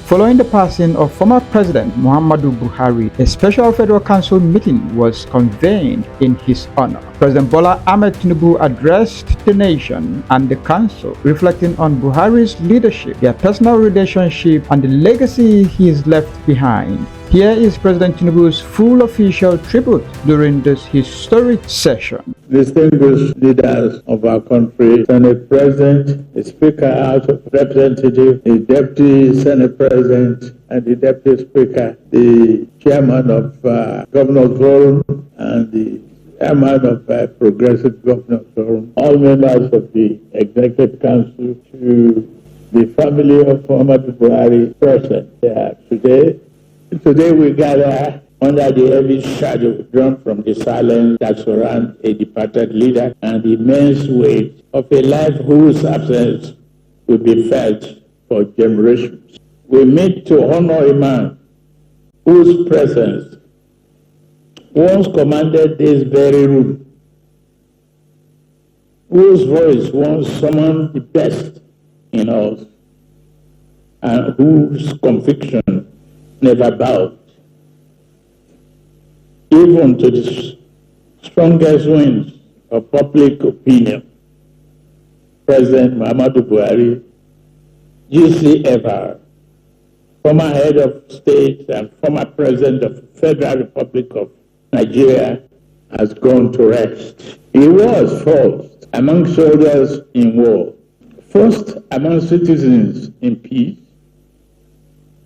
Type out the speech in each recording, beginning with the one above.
Following the passing of former President Muhammadu Buhari, a special Federal Council meeting was convened in his honor. President Bola Ahmed Tinubu addressed the nation and the council, reflecting on Buhari's leadership, their personal relationship, and the legacy he has left behind. Here is President Tinubu's full official tribute during this historic session. Distinguished leaders of our country, Senate President, the Speaker, House of Representatives, the Deputy Senate President, and the Deputy Speaker, the Chairman of Governors Forum, and the Chairman of Progressive Governors Forum, all members of the Executive Council, to the family of Muhammadu Buhari present here today. Today we gather under the heavy shadow drawn from the silence that surrounds a departed leader and the immense weight of a life whose absence will be felt for generations. We meet to honor a man whose presence once commanded this very room, whose voice once summoned the best in us, and whose conviction never bowed, even to the strongest winds of public opinion. President Muhammadu Buhari, GCFR, former head of state and former president of the Federal Republic of Nigeria, has gone to rest. He was first among soldiers in war, first among citizens in peace,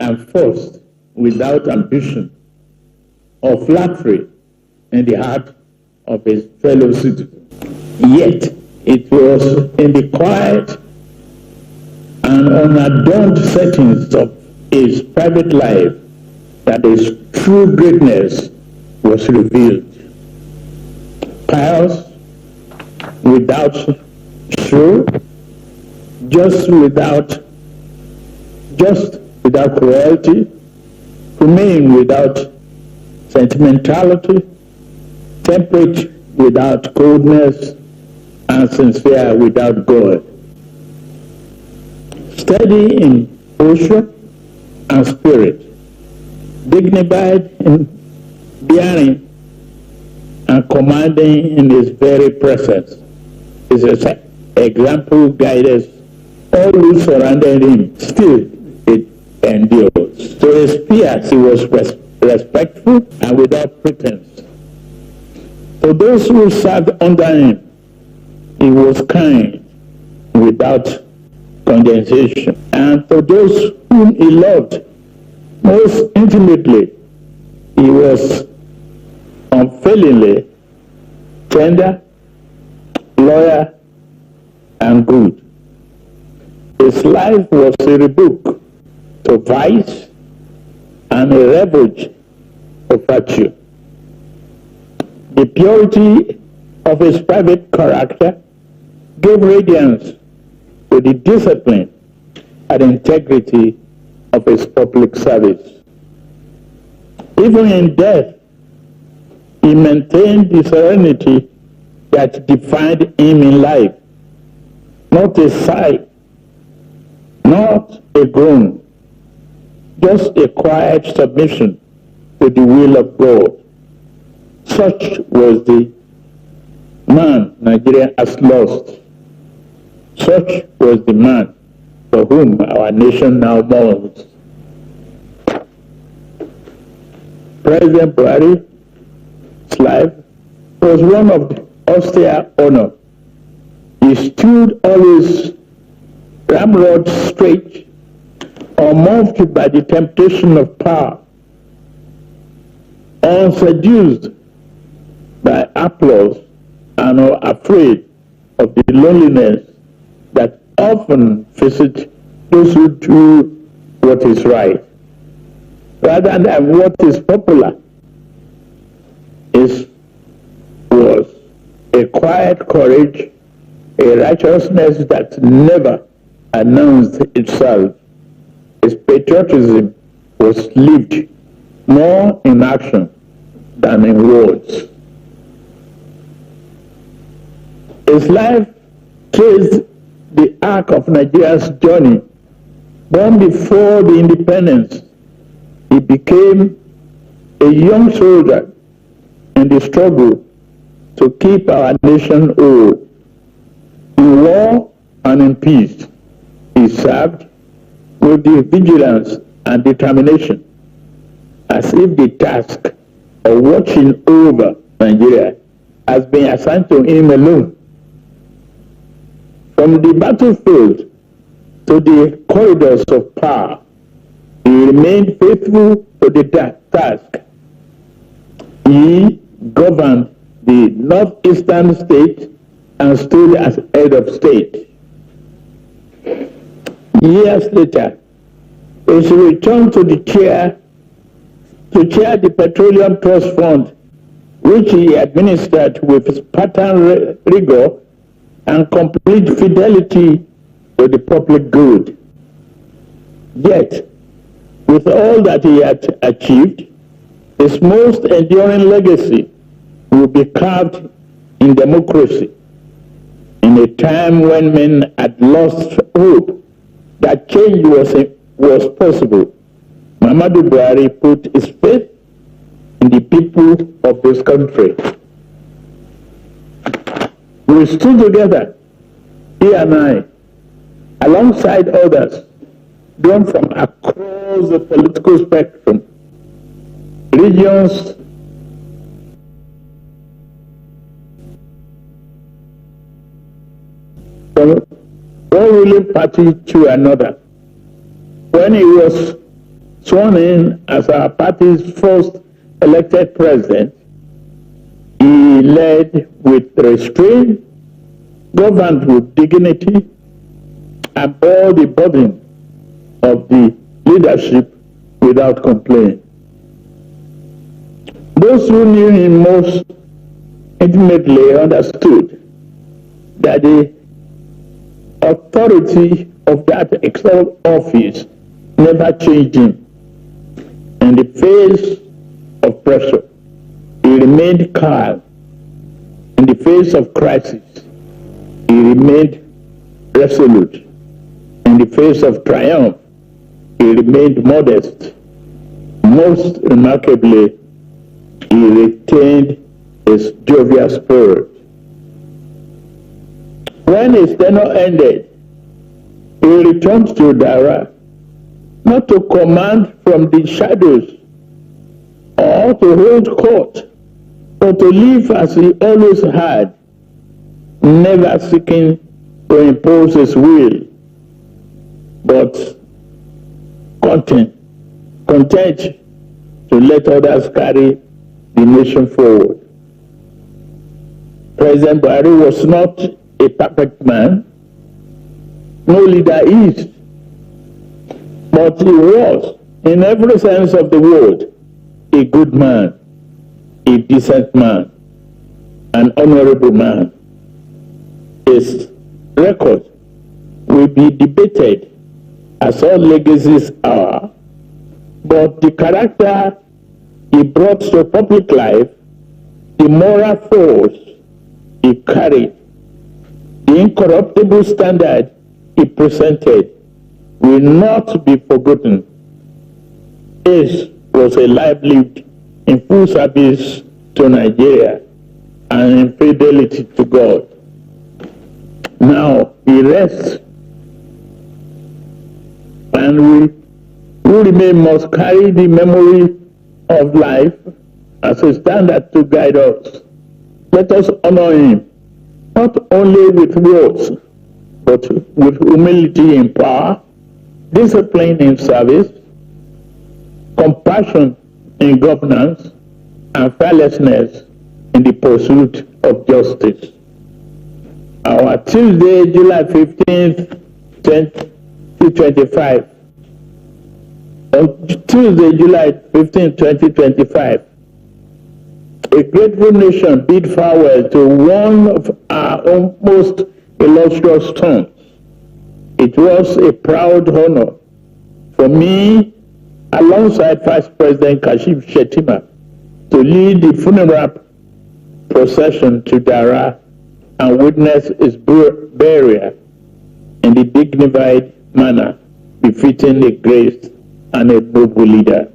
and first without ambition or flattery in the heart of his fellow citizens. Yet it was in the quiet and unadorned settings of his private life that his true greatness was revealed. Pious, without show, just without cruelty, humane without sentimentality, temperate without coldness, and sincere without God. Steady in posture and spirit, dignified in bearing, and commanding in his very presence. His example guided all who surrounded him. Still, it endures. To his peers, he was respectful and without pretense. To those who served under him, he was kind without condensation. And to those whom he loved most intimately, he was unfailingly tender, loyal, and good. His life was a rebuke to vice and a refuge of virtue. The purity of his private character gave radiance to the discipline and integrity of his public service. Even in death, he maintained the serenity that defined him in life. Not a sigh, not a groan, just a quiet submission to the will of God. Such was the man Nigeria has lost. Such was the man for whom our nation now mourns. President Buhari's life was one of austere honor. He stood always ramrod straight, unmoved by the temptation of power, unseduced by applause, and afraid of the loneliness that often visits those who do what is right, rather than what is popular. His was a quiet courage, a righteousness that never announced itself. His patriotism was lived more in action than in words. His life traced the arc of Nigeria's journey Born before the independence, he became a young soldier in the struggle to keep our nation whole. In war and in peace, he served with the vigilance and determination, as if the task of watching over Nigeria has been assigned to him alone. From the battlefield to the corridors of power, he remained faithful to the task. He governed the northeastern state and stood as head of state. Years later, he returned to the chair the Petroleum Trust Fund, which he administered with Spartan rigor and complete fidelity to the public good. Yet, with all that he had achieved, his most enduring legacy will be carved in democracy. In a time when men had lost hope that change was possible, Muhammadu Buhari put his faith in the people of this country. We stood together, he and I, alongside others, drawn from across the political spectrum, regions, from one ruling party to another. When he was sworn in as our party's first elected president, he led with restraint, governed with dignity, and bore the burden of the leadership without complaint. Those who knew him most intimately understood that the authority of that exalted office never changed him. In the face of pressure, he remained calm. In the face of crisis, he remained resolute. In the face of triumph, he remained modest. Most remarkably, he retained his jovial spirit. When his tenure ended, he returned to Dara, not to command from the shadows or to hold court, but to live as he always had, never seeking to impose his will, but content to let others carry the nation forward. President Buhari was not a perfect man. No leader is. But he was, in every sense of the word, a good man, a decent man, an honorable man. His record will be debated, as all legacies are, but the character he brought to public life, the moral force he carried, the incorruptible standard he presented will not be forgotten. His was a life lived in full service to Nigeria and in fidelity to God. Now he rests, and we who remain must carry the memory of life as a standard to guide us. Let us honor him, not only with words, but with humility in power, discipline in service, compassion in governance, and fearlessness in the pursuit of justice. Our Tuesday, July 15th, 2025. On Tuesday, July 15, 2025, a grateful nation bid farewell to one of our most illustrious sons. It was a proud honor for me, alongside Vice President Kashif Shettima, to lead the funeral procession to Dara and witness his burial in the dignified manner befitting a great and a noble leader.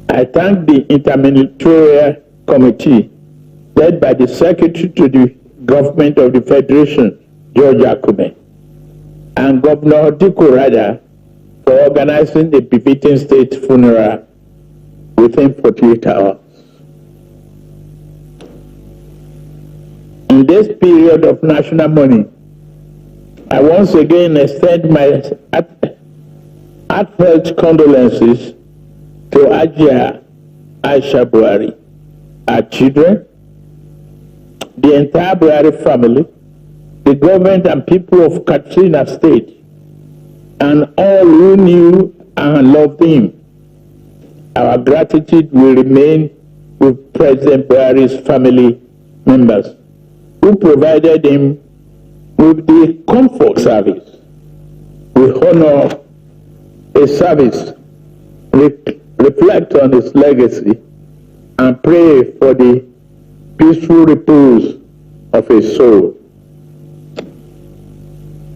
I thank the Interministerial Committee led by the Secretary to the Government of the Federation, George Akume, and Governor Diko Rada for organizing the befitting state funeral within 48 hours. In this period of national mourning, I once again extend my heartfelt condolences to Abuja Aisha Buhari, our children, the entire Buhari family, the government and people of Katsina State, and all who knew and loved him. Our gratitude will remain with President Buhari's family members who provided him with the comfort service. We honor his service, reflect on his legacy, and pray for the peaceful repose of his soul.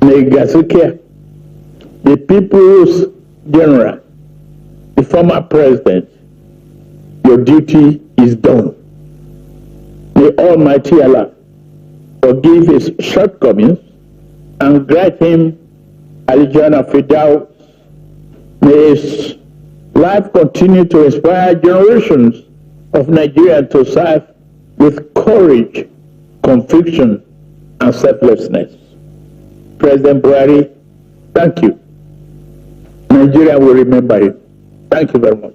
May Gasukia, the people's general, the former president, your duty is done. May Almighty Allah forgive his shortcomings and grant him Al-Jannah Firdaus. May his life continue to inspire generations of Nigerians to serve with courage, conviction, and selflessness. President Buhari, thank you. Nigeria will remember you. Thank you very much.